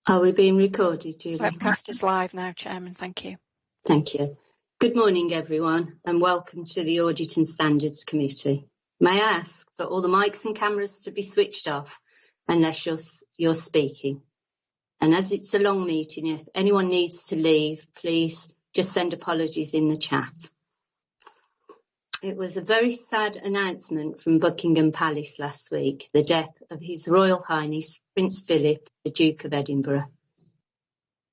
Are we being recorded, Julie? Webcast is live now, Chairman. Thank you. Thank you. Good morning, everyone, and welcome to the Audit and Standards Committee. May I ask for all the mics and cameras to be switched off unless you're speaking? And as it's a long meeting, if anyone needs to leave, please just send apologies in the chat. It was a very sad announcement from Buckingham Palace last week, the death of His Royal Highness Prince Philip, the Duke of Edinburgh.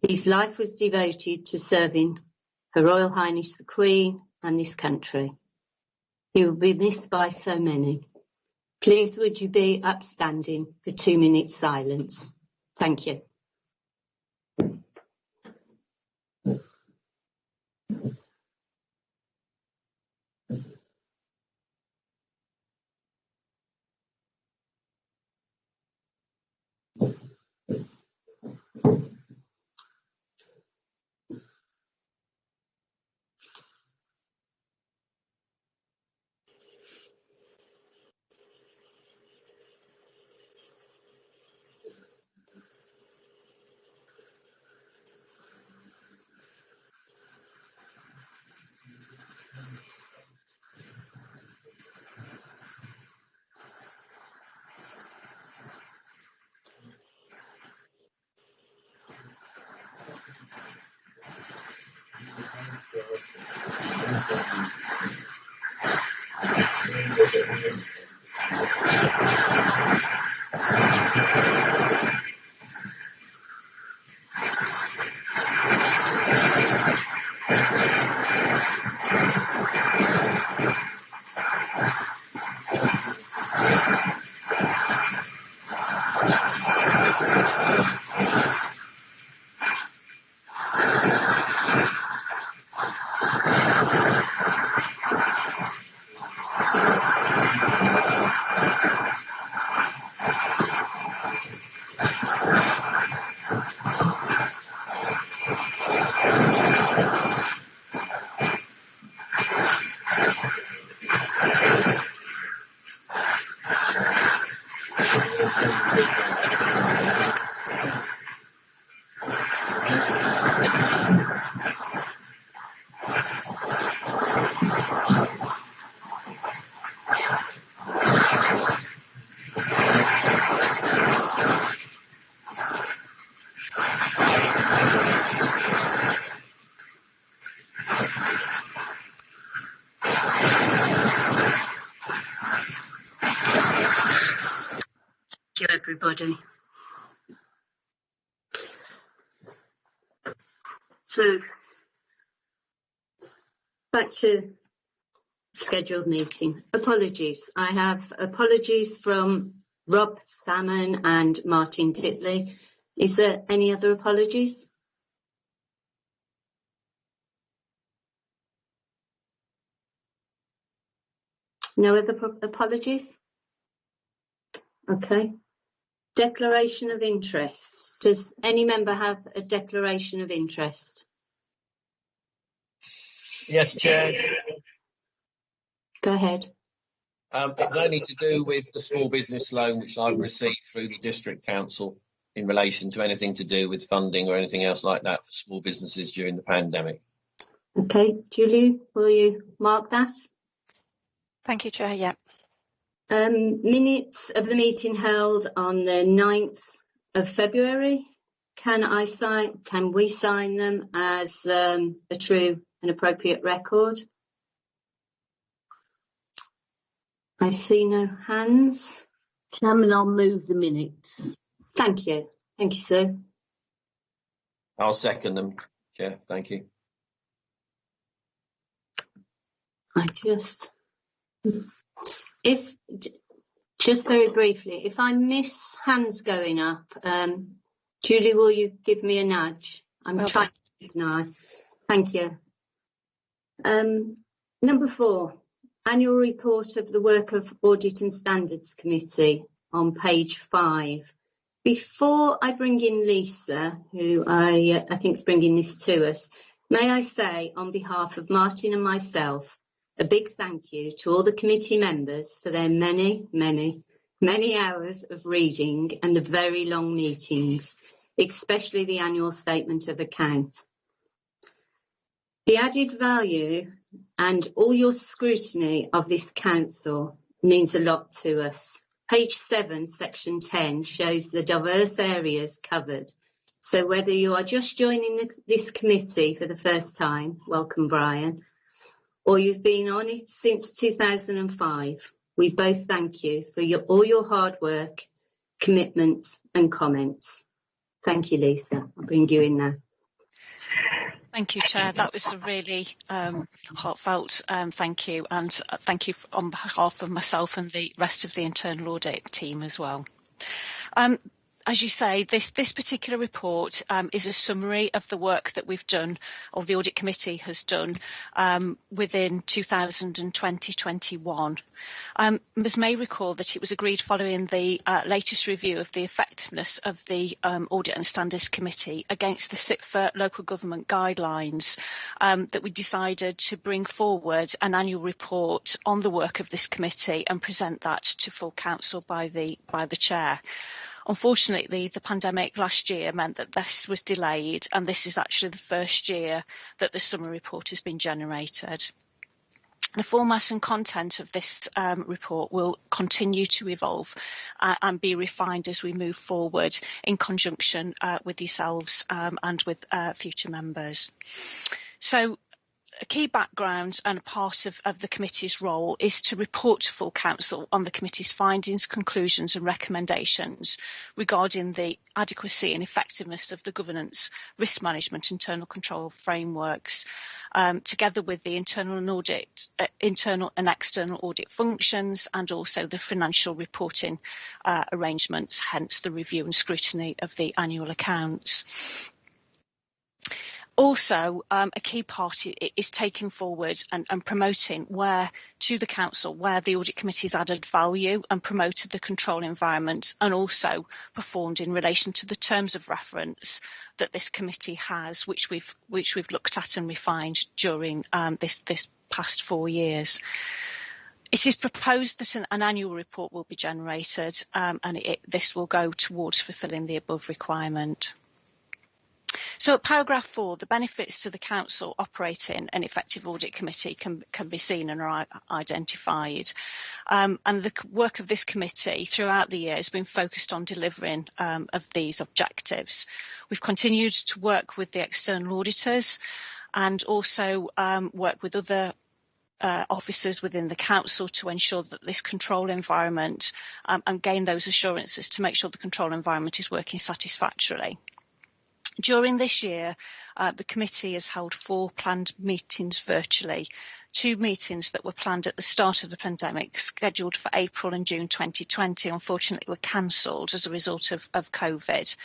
His life was devoted to serving Her Royal Highness the Queen and this country. He will be missed by so many. Please would you be upstanding for 2 minutes silence? Thank you. Thank you, everybody. So, back to scheduled meeting. Apologies. I have apologies from Rob Salmon and Martin Titley. Is there any other apologies? No other apologies? Okay. Declaration of interest. Does any member have a declaration of interest? Yes, Chair. Go ahead. It's only to do with the small business loan which I've received through the District Council in relation to anything to do with funding or anything else like that for small businesses during the pandemic. Okay, Julie, will you mark that? Thank you, Chair. Yeah. Minutes of the meeting held on the 9th of February. Can we sign them as a true and appropriate record? I see no hands. Chairman, I'll move the minutes. Thank you. Thank you, Sue. I'll second them, Chair. Thank you. Just very briefly, if I miss hands going up, Julie, will you give me a nudge? I'm trying to now. Thank you. Number 4, annual report of the work of Audit and Standards Committee on page 5. Before I bring in Lisa, who I think is bringing this to us, may I say on behalf of Martin and myself, a big thank you to all the committee members for their many hours of reading and the very long meetings. especially the annual statement of account. The added value and all your scrutiny of this council means a lot to us. Page 7, section 10 shows the diverse areas covered. So whether you are just joining this committee for the first time, welcome Brian, or you've been on it since 2005, we both thank you for all your hard work, commitment and comments. Thank you, Lisa. I'll bring you in now. Thank you, Chair. That was a really heartfelt thank you, and thank you on behalf of myself and the rest of the internal audit team as well. As you say, this particular report is a summary of the work that we've done, or the Audit Committee has done, within 2020-21. Ms May recall that it was agreed following the latest review of the effectiveness of the Audit and Standards Committee against the SIPFA local government guidelines that we decided to bring forward an annual report on the work of this committee and present that to full council by the Chair. Unfortunately, the pandemic last year meant that this was delayed, and this is actually the first year that the summary report has been generated. The format and content of this report will continue to evolve and be refined as we move forward in conjunction with yourselves and with future members. So, a key background and a part of the committee's role is to report to full council on the committee's findings, conclusions and recommendations regarding the adequacy and effectiveness of the governance, risk management, internal control frameworks, together with the internal and external audit functions, and also the financial reporting arrangements, hence the review and scrutiny of the annual accounts. Also, a key part is taking forward and promoting to the council where the audit committee's added value and promoted the control environment, and also performed in relation to the terms of reference that this committee has, which we've looked at and refined during this past 4 years. It is proposed that an annual report will be generated, and this will go towards fulfilling the above requirement. So at paragraph 4, the benefits to the council operating an effective audit committee can be seen and are identified. And the work of this committee throughout the year has been focused on delivering of these objectives. We've continued to work with the external auditors and also work with other officers within the council to ensure that this control environment and gain those assurances to make sure the control environment is working satisfactorily. During this year, the committee has held 4 planned meetings virtually, 2 meetings that were planned at the start of the pandemic, scheduled for April and June 2020, unfortunately were cancelled as a result of COVID.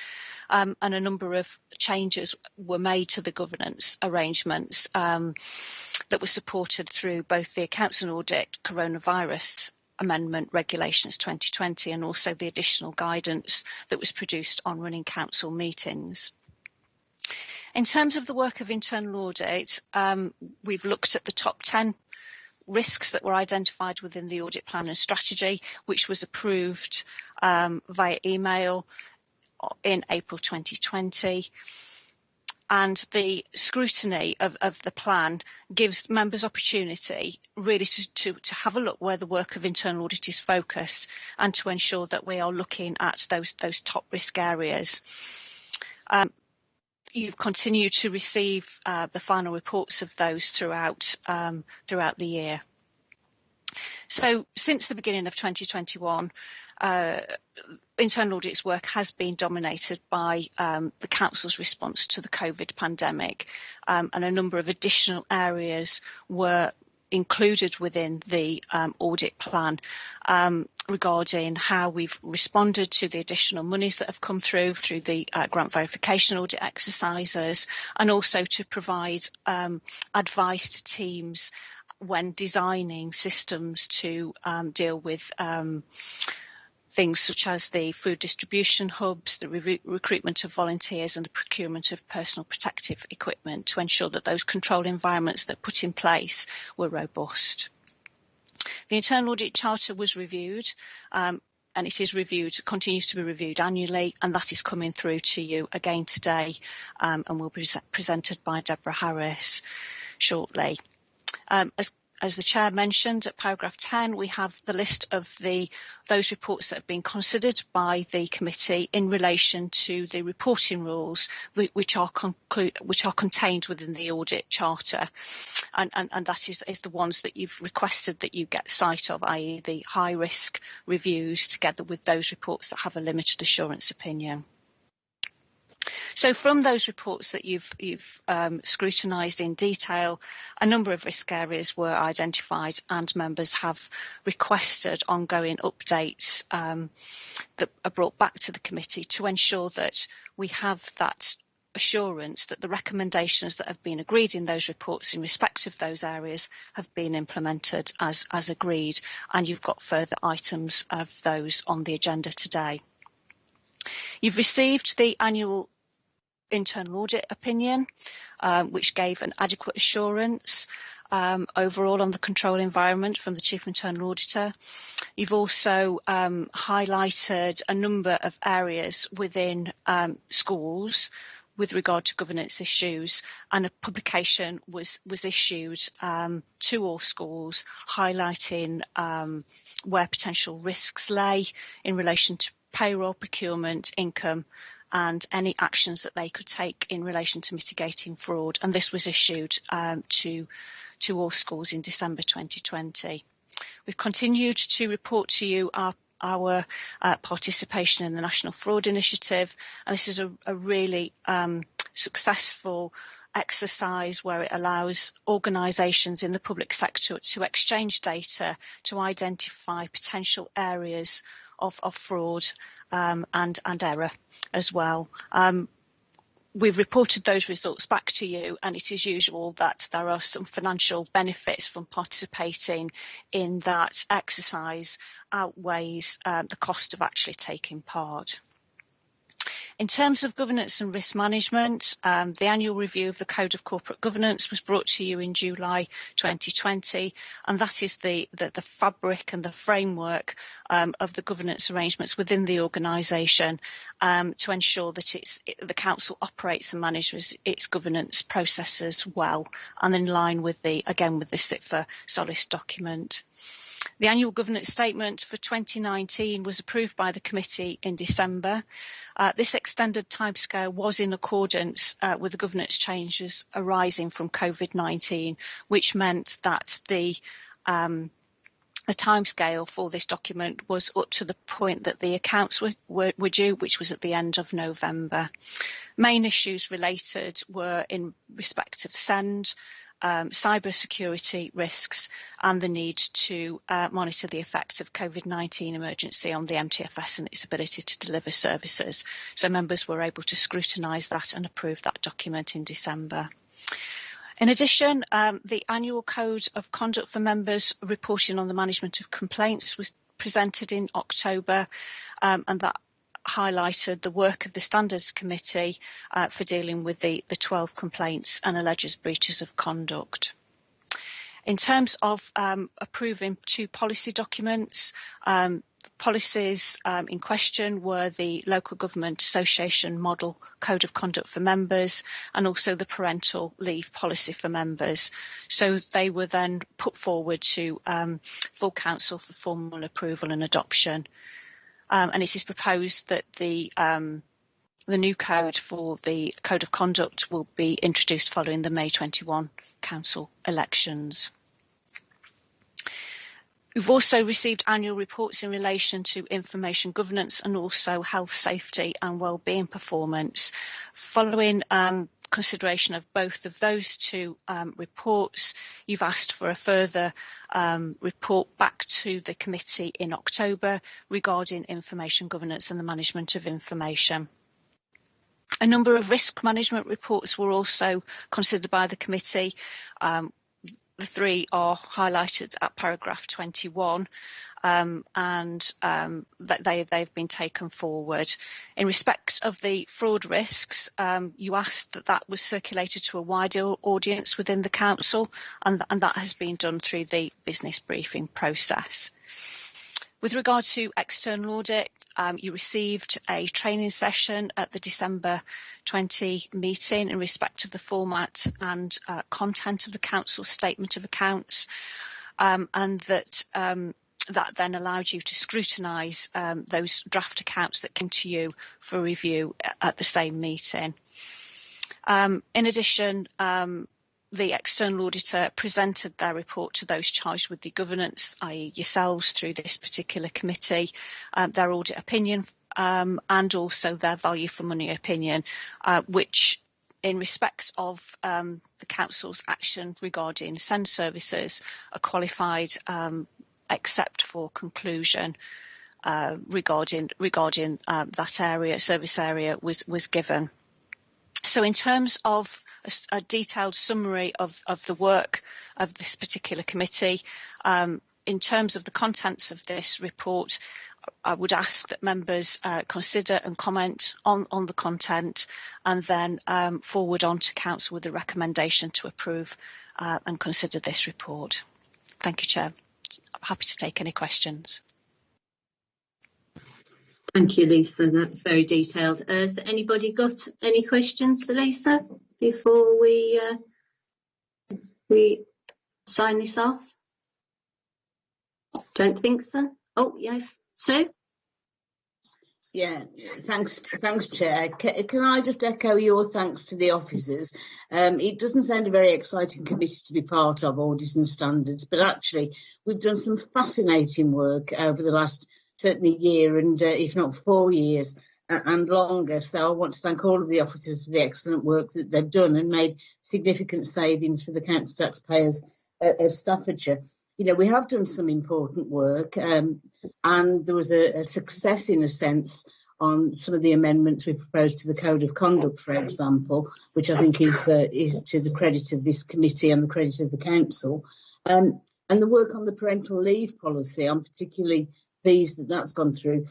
And a number of changes were made to the governance arrangements that were supported through both the Accounts and Audit Coronavirus Amendment Regulations 2020 and also the additional guidance that was produced on running council meetings. In terms of the work of internal audit, we've looked at the top 10 risks that were identified within the audit plan and strategy, which was approved via email in April 2020. And the scrutiny of the plan gives members opportunity really to have a look where the work of internal audit is focused and to ensure that we are looking at those top risk areas. You've continued to receive the final reports of those throughout the year. So since the beginning of 2021, internal audit's work has been dominated by the council's response to the COVID pandemic, and a number of additional areas were included within the audit plan regarding how we've responded to the additional monies that have come through the grant verification audit exercises, and also to provide advice to teams when designing systems to deal with things such as the food distribution hubs, the recruitment of volunteers and the procurement of personal protective equipment to ensure that those control environments that put in place were robust. The internal audit charter was reviewed and it is reviewed, continues to be reviewed annually, and that is coming through to you again today, and will be presented by Deborah Harris shortly. As the Chair mentioned, at paragraph 10, we have the list of those reports that have been considered by the committee in relation to the reporting rules which are contained within the audit charter, and that is the ones that you've requested that you get sight of, i.e. the high risk reviews together with those reports that have a limited assurance opinion. So from those reports that you've scrutinised in detail, a number of risk areas were identified, and members have requested ongoing updates that are brought back to the committee to ensure that we have that assurance that the recommendations that have been agreed in those reports in respect of those areas have been implemented as agreed, and you've got further items of those on the agenda today. You've received the annual internal audit opinion, which gave an adequate assurance overall on the control environment from the Chief Internal Auditor. You've also highlighted a number of areas within schools with regard to governance issues, and a publication was issued to all schools highlighting where potential risks lay in relation to payroll, procurement, income, and any actions that they could take in relation to mitigating fraud. And this was issued to all schools in December 2020. We've continued to report to you our participation in the National Fraud Initiative, and this is a really successful exercise where it allows organisations in the public sector to exchange data to identify potential areas of fraud and error as well. We've reported those results back to you, and it is usual that there are some financial benefits from participating in that exercise outweighs the cost of actually taking part. In terms of governance and risk management, the annual review of the Code of Corporate Governance was brought to you in July 2020, and that is the fabric and the framework of the governance arrangements within the organisation to ensure that the Council operates and manages its governance processes well and in line with the Sit for Solace document. The annual governance statement for 2019 was approved by the committee in December. This extended timescale was in accordance with the governance changes arising from COVID-19, which meant that the timescale for this document was up to the point that the accounts were due, which was at the end of November. Main issues related were in respect of SEND, cyber security risks, and the need to monitor the effect of COVID-19 emergency on the MTFS and its ability to deliver services. So members were able to scrutinise that and approve that document in December. In addition, the annual Code of Conduct for members reporting on the management of complaints was presented in October, and that highlighted the work of the Standards Committee for dealing with the 12 complaints and alleged breaches of conduct. In terms of approving 2 policy documents, policies in question were the Local Government Association Model Code of Conduct for members and also the Parental Leave Policy for members. So they were then put forward to full Council for formal approval and adoption. And it is proposed that the new code for the Code of Conduct will be introduced following the May 21 Council elections. We've also received annual reports in relation to information governance and also health, safety and wellbeing performance. Following consideration of both of those 2 reports, you've asked for a further report back to the committee in October regarding information governance and the management of information. A number of risk management reports were also considered by the committee. The 3 are highlighted at paragraph 21. That they've been taken forward. In respect of the fraud risks, you asked that was circulated to a wider audience within the Council, and that has been done through the business briefing process. With regard to external audit, you received a training session at the December 20 meeting in respect of the format and content of the Council's statement of accounts, and that then allowed you to scrutinise those draft accounts that came to you for review at the same meeting. In addition, the external auditor presented their report to those charged with the governance, i.e. yourselves, through this particular committee, their audit opinion and also their value for money opinion, which in respect of the Council's action regarding SEND services are qualified except for conclusion regarding that area, service area was given. So in terms of a detailed summary of the work of this particular committee, in terms of the contents of this report, I would ask that members consider and comment on the content and then forward on to Council with a recommendation to approve and consider this report. Thank you, Chair. I'm happy to take any questions. Thank you, Lisa. That's very detailed. Has anybody got any questions for Lisa before we sign this off? Don't think so. Oh, yes, Sue? Yeah, thanks, Chair. Can I just echo your thanks to the officers? It doesn't sound a very exciting committee to be part of, Audit and Standards, but actually we've done some fascinating work over the last certainly year and if not 4 years and longer. So I want to thank all of the officers for the excellent work that they've done and made significant savings for the council taxpayers of Staffordshire. You know, we have done some important work and there was a success in a sense on some of the amendments we proposed to the Code of Conduct, for example, which I think is to the credit of this committee and the credit of the council. And the work on the parental leave policy, I'm particularly pleased that that's gone through.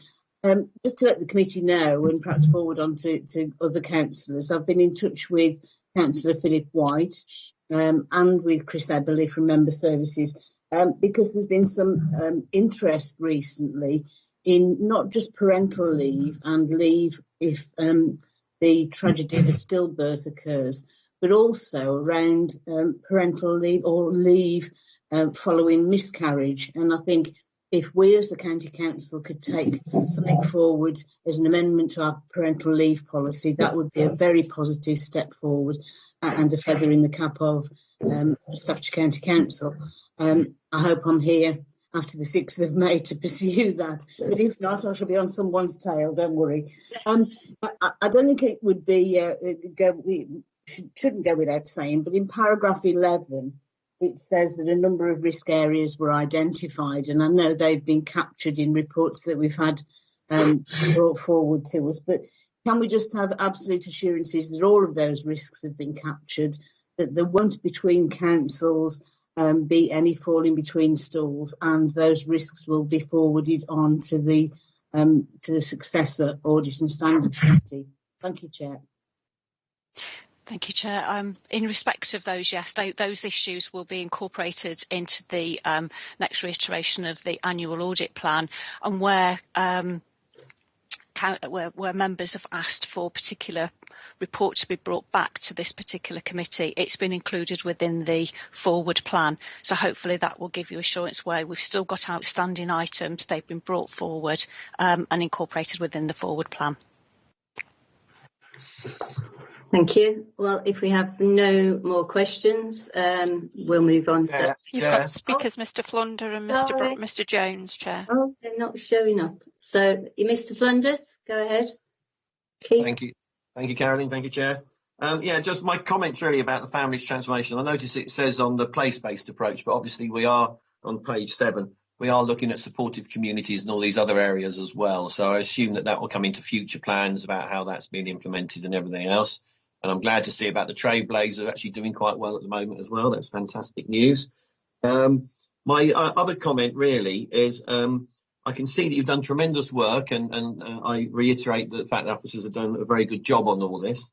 Just to let the committee know and perhaps forward on to other councillors, I've been in touch with Councillor Philip White and with Chris Eberly from Member Services because there's been some interest recently in not just parental leave and leave if the tragedy of a stillbirth occurs, but also around parental leave or leave following miscarriage. And I think if we as the County Council could take something forward as an amendment to our parental leave policy, that would be a very positive step forward and a feather in the cap of Staffordshire County Council. I hope I'm here after the 6th of May to pursue that, but if not, I shall be on someone's tail, don't worry. I don't think it would be, shouldn't go without saying, but in paragraph 11, it says that a number of risk areas were identified, and I know they've been captured in reports that we've had brought forward to us, but can we just have absolute assurances that all of those risks have been captured, that there won't between councils be any falling between stools, and those risks will be forwarded on to the successor Audit and Standards Committee? Thank you, Chair. Thank you, Chair. In respect of those, yes, those issues will be incorporated into the next reiteration of the annual audit plan, and where members have asked for a particular report to be brought back to this particular committee, it's been included within the forward plan. So hopefully that will give you assurance where we've still got outstanding items, they've been brought forward and incorporated within the forward plan. Thank you. Well, if we have no more questions, we'll move on to... You've got speakers, Mr Flunder and Mr Jones, Chair. Oh, they're not showing up. So, Mr Flunders, go ahead. Keith. Thank you. Thank you, Caroline. Thank you, Chair. Yeah, just my comments really about the families transformation. I notice it says on the place-based approach, but obviously we are on page 7. We are looking at supportive communities and all these other areas as well. So I assume that will come into future plans about how that's being implemented and everything else. And I'm glad to see about the Trailblazers actually doing quite well at the moment as well. That's fantastic news. My other comment really is I can see that you've done tremendous work, and I reiterate the fact that officers have done a very good job on all this.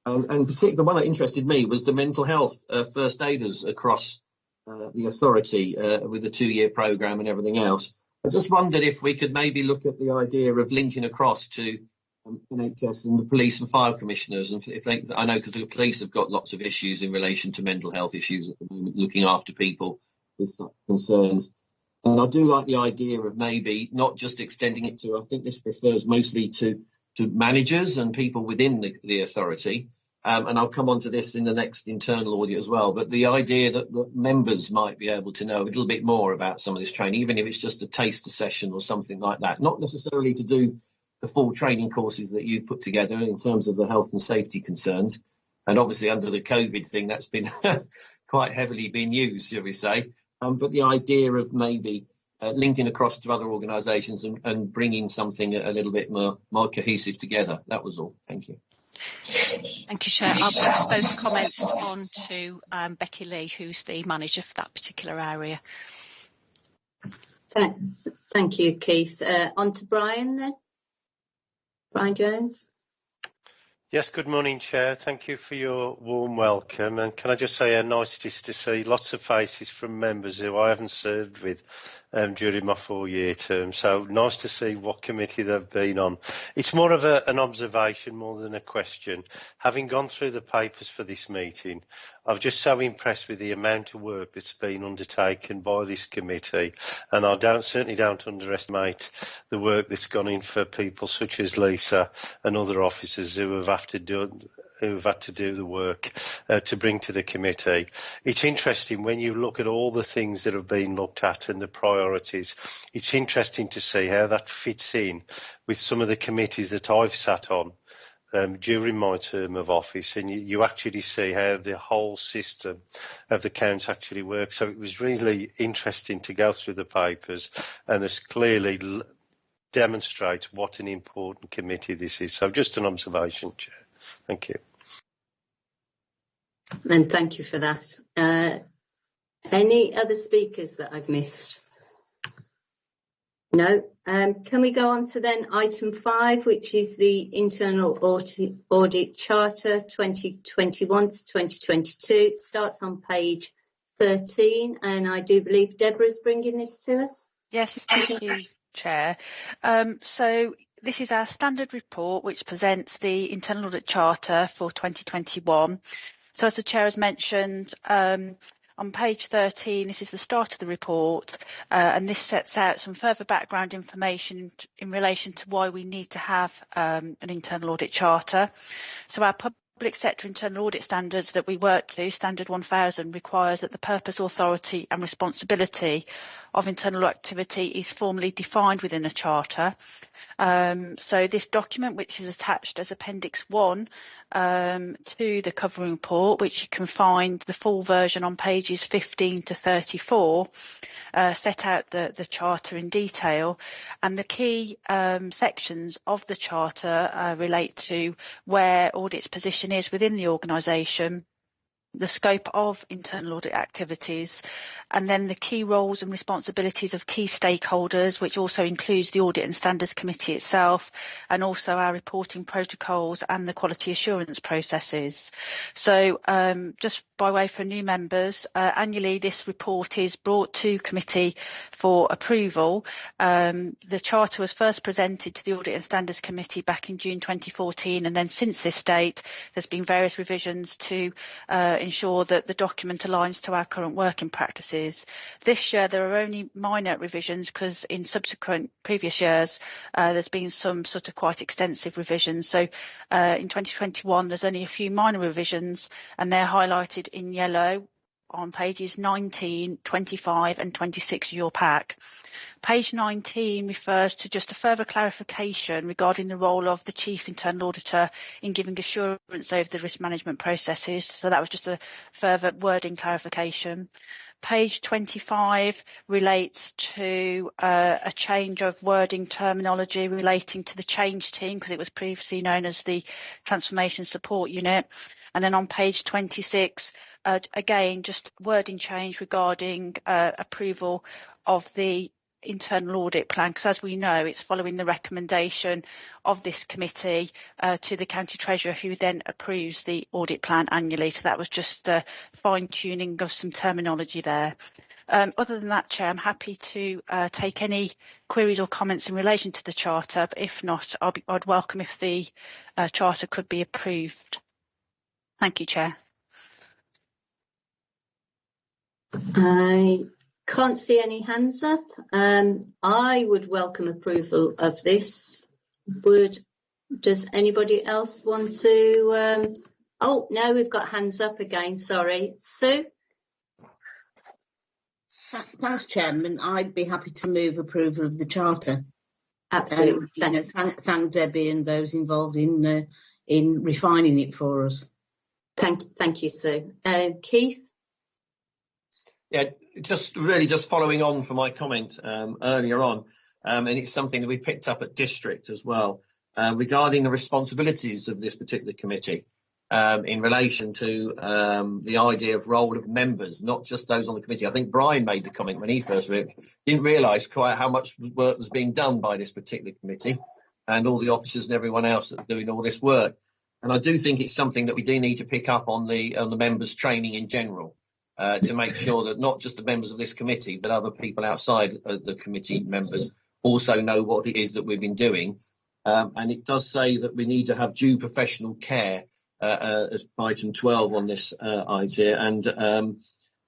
And particularly the one that interested me was the mental health first aiders across the authority with the 2-year programme and everything else. I just wondered if we could maybe look at the idea of linking across to NHS and the police and fire commissioners, and if they, I know because the police have got lots of issues in relation to mental health issues at the moment, looking after people with such concerns. And I do like the idea of maybe not just extending it to, I think this refers mostly to managers and people within the authority. And I'll come on to this in the next internal audit as well. But the idea that members might be able to know a little bit more about some of this training, even if it's just a taster session or something like that, not necessarily to do the full training courses that you put together in terms of the health and safety concerns. And obviously under the COVID thing, that's been quite heavily been used, shall we say. But the idea of maybe linking across to other organisations and bringing something a little bit more cohesive together. That was all. Thank you. Thank you, Chair. I'll pass those comments on to Becky Lee, who's the manager for that particular area. Thank you, Keith. On to Brian then. Brian Jones. Yes, good morning, Chair. Thank you for your warm welcome. And can I just say how nice it is to see lots of faces from members who I haven't served with during my 4-year term. So nice to see what committee they've been on. It's more of an observation more than a question. Having gone through the papers for this meeting, I'm just so impressed with the amount of work that's been undertaken by this committee, and I certainly don't underestimate the work that's gone in for people such as Lisa and other officers who have had to do the work to bring to the committee. It's interesting when you look at all the things that have been looked at and the priorities. It's interesting to see how that fits in with some of the committees that I've sat on during my term of office, and you actually see how the whole system of the counts actually works. So it was really interesting to go through the papers, and this clearly demonstrates what an important committee this is. So just an observation, Chair. Thank you. And thank you for that. Any other speakers that I've missed? No. Can we go on to then item 5, which is the Internal Audit Charter 2021 to 2022. It starts on page 13, and I do believe Deborah's bringing this to us. Yes, thank you, Chair. So this is our standard report, which presents the Internal Audit Charter for 2021. So as the Chair has mentioned, on page 13, this is the start of the report, and this sets out some further background information in relation to why we need to have an internal audit charter. So our public sector internal audit standards that we work to, Standard 1000, requires that the purpose, authority and responsibility of internal activity is formally defined within a charter. So this document, which is attached as Appendix 1 to the covering report, which you can find the full version on pages 15 to 34, set out the charter in detail, and the key sections of the charter relate to where audit's position is within the organisation, the scope of internal audit activities, and then the key roles and responsibilities of key stakeholders, which also includes the Audit and Standards Committee itself, and also our reporting protocols and the quality assurance processes. So just by way for new members, annually this report is brought to committee for approval. The charter was first presented to the Audit and Standards Committee back in June 2014, and then since this date there's been various revisions to ensure that the document aligns to our current working practices. This year there are only minor revisions because in subsequent previous years there's been some sort of quite extensive revisions. So in 2021 there's only a few minor revisions, and they're highlighted in yellow on pages 19, 25 and 26 of your pack. Page 19 refers to just a further clarification regarding the role of the Chief Internal Auditor in giving assurance over the risk management processes. So that was just a further wording clarification. Page 25 relates to a change of wording terminology relating to the change team, because it was previously known as the Transformation Support Unit. And then on page 26, again, just wording change regarding approval of the internal audit plan, because as we know, it's following the recommendation of this committee to the County Treasurer, who then approves the audit plan annually. So that was just a fine tuning of some terminology there. Other than that, Chair, I'm happy to take any queries or comments in relation to the Charter, but if not, I'd welcome if the Charter could be approved. Thank you, Chair. I can't see any hands up. I would welcome approval of this. Does anybody else want to? Oh, no, we've got hands up again. Sorry. Sue? Thanks, Chairman. I'd be happy to move approval of the Charter. Absolutely. Thank Debbie and those involved in refining it for us. Thank you, Sue. Keith? Yeah, just following on from my comment earlier on, and it's something that we picked up at district as well, regarding the responsibilities of this particular committee in relation to the idea of role of members, not just those on the committee. I think Brian made the comment when he first read it, didn't realise quite how much work was being done by this particular committee and all the officers and everyone else that's doing all this work. And I do think it's something that we do need to pick up on the members' training in general. To make sure that not just the members of this committee, but other people outside the committee members also know what it is that we've been doing. And it does say that we need to have due professional care as item 12 on this idea, and a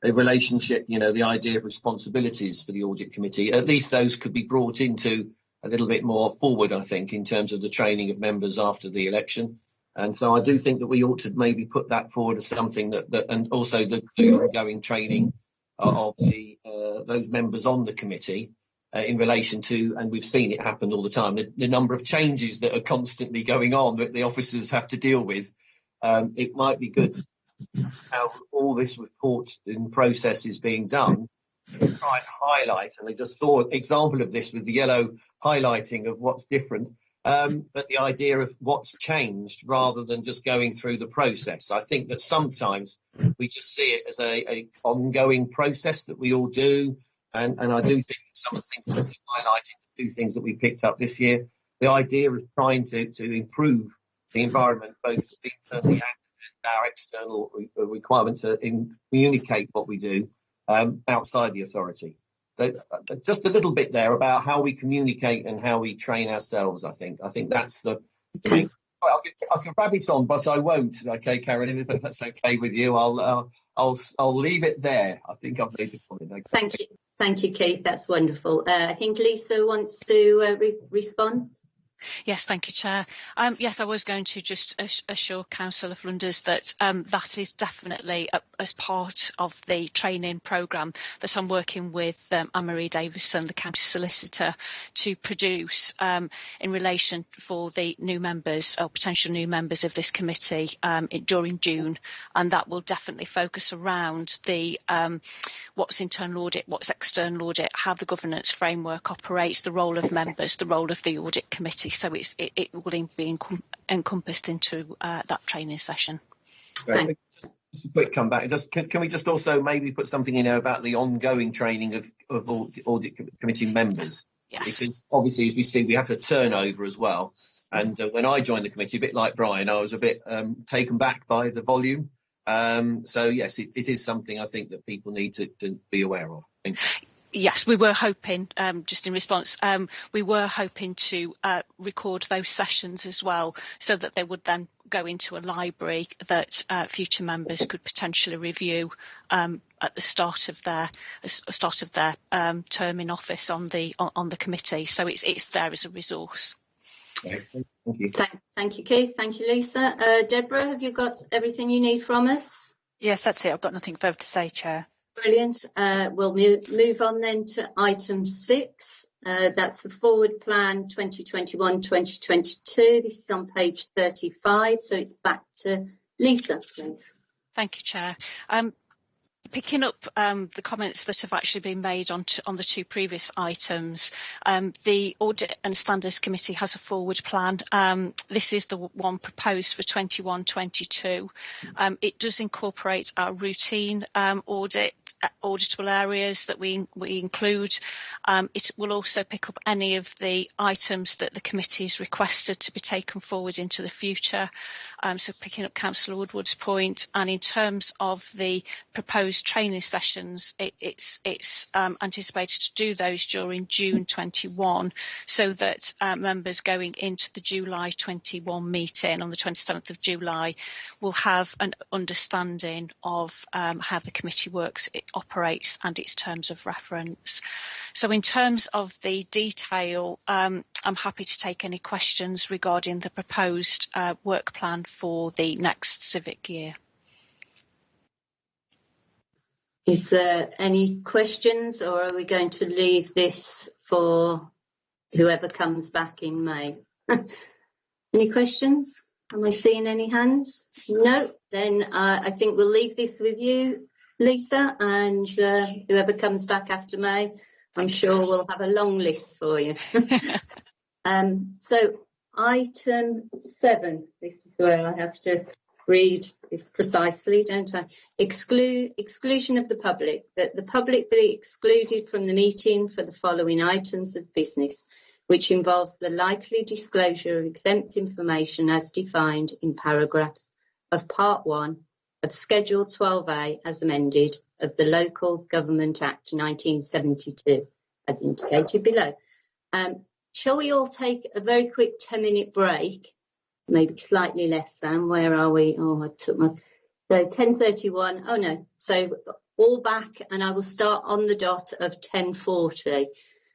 relationship, the idea of responsibilities for the audit committee. At least those could be brought into a little bit more forward, I think, in terms of the training of members after the election. And so I do think that we ought to maybe put that forward as something that and also the ongoing training of those members on the committee in relation to, and we've seen it happen all the time, the number of changes that are constantly going on that the officers have to deal with. It might be good how all this report in process is being done, try and highlight, and I just saw an example of this with the yellow highlighting of what's different. But the idea of what's changed rather than just going through the process. I think that sometimes we just see it as a ongoing process that we all do. And I do think some of the things that we're highlighting, the two things that we picked up this year, the idea of trying to improve the environment, both internally and our external requirement to communicate what we do outside the authority. Just a little bit there about how we communicate and how we train ourselves. I think that's the thing. I could rabbit on, but I won't. Okay, Carolyn, if that's okay with you, I'll leave it there. I think I've made the point. Okay. Thank you, Keith. That's wonderful. I think Lisa wants to respond. Yes, thank you, Chair. Yes, I was going to just assure Councillor Flunders that that is definitely as part of the training programme that I'm working with Anne-Marie Davison, the County Solicitor, to produce in relation for the new members or potential new members of this committee during June, and that will definitely focus around the what's internal audit, what's external audit, how the governance framework operates, the role of members, the role of the audit committee. So it will be encompassed into that training session. Right. Just a quick comeback. Can we just also maybe put something in there about the ongoing training of audit committee members? Yes. Because obviously, as we see, we have a turnover as well. And when I joined the committee, a bit like Brian, I was a bit taken back by the volume. So yes, it is something I think that people need to be aware of. Thank you. Yes, we were hoping, just in response, we were hoping to record those sessions as well, so that they would then go into a library that future members could potentially review at the start of their term in office on the committee. So it's there as a resource. Okay, thank you. Thank you, Keith. Thank you, Lisa. Deborah, have you got everything you need from us? Yes, that's it. I've got nothing further to say, Chair. Brilliant. We'll move on then to item 6. That's the forward plan 2021-2022. This is on page 35. So it's back to Lisa, please. Thank you, Chair. Picking up the comments that have actually been made on the two previous items, the Audit and Standards Committee has a forward plan. This is the one proposed for 21-22. It does incorporate our routine auditable areas that we include. It will also pick up any of the items that the committee has requested to be taken forward into the future. so picking up Councillor Woodward's point, and in terms of the proposed training sessions, it's anticipated to do those during June 21, so that members going into the July 21 meeting on the 27th of July will have an understanding of how the committee works, it operates, and its terms of reference. So in terms of the detail, I'm happy to take any questions regarding the proposed work plan for the next civic year. Is there any questions, or are we going to leave this for whoever comes back in May? Any questions? Am I seeing any hands? No, then I think we'll leave this with you, Lisa, and whoever comes back after May, I'm sure we'll have a long list for you. So item 7, this is where I have to read this precisely, don't I? Exclusion of the public, that the public be excluded from the meeting for the following items of business, which involves the likely disclosure of exempt information as defined in paragraphs of Part 1 of Schedule 12A as amended of the Local Government Act 1972, as indicated below. Shall we all take a very quick 10-minute break? Maybe slightly less than. Where are we? Oh, I took my... So 10:31. Oh, no. So all back, and I will start on the dot of 10:40.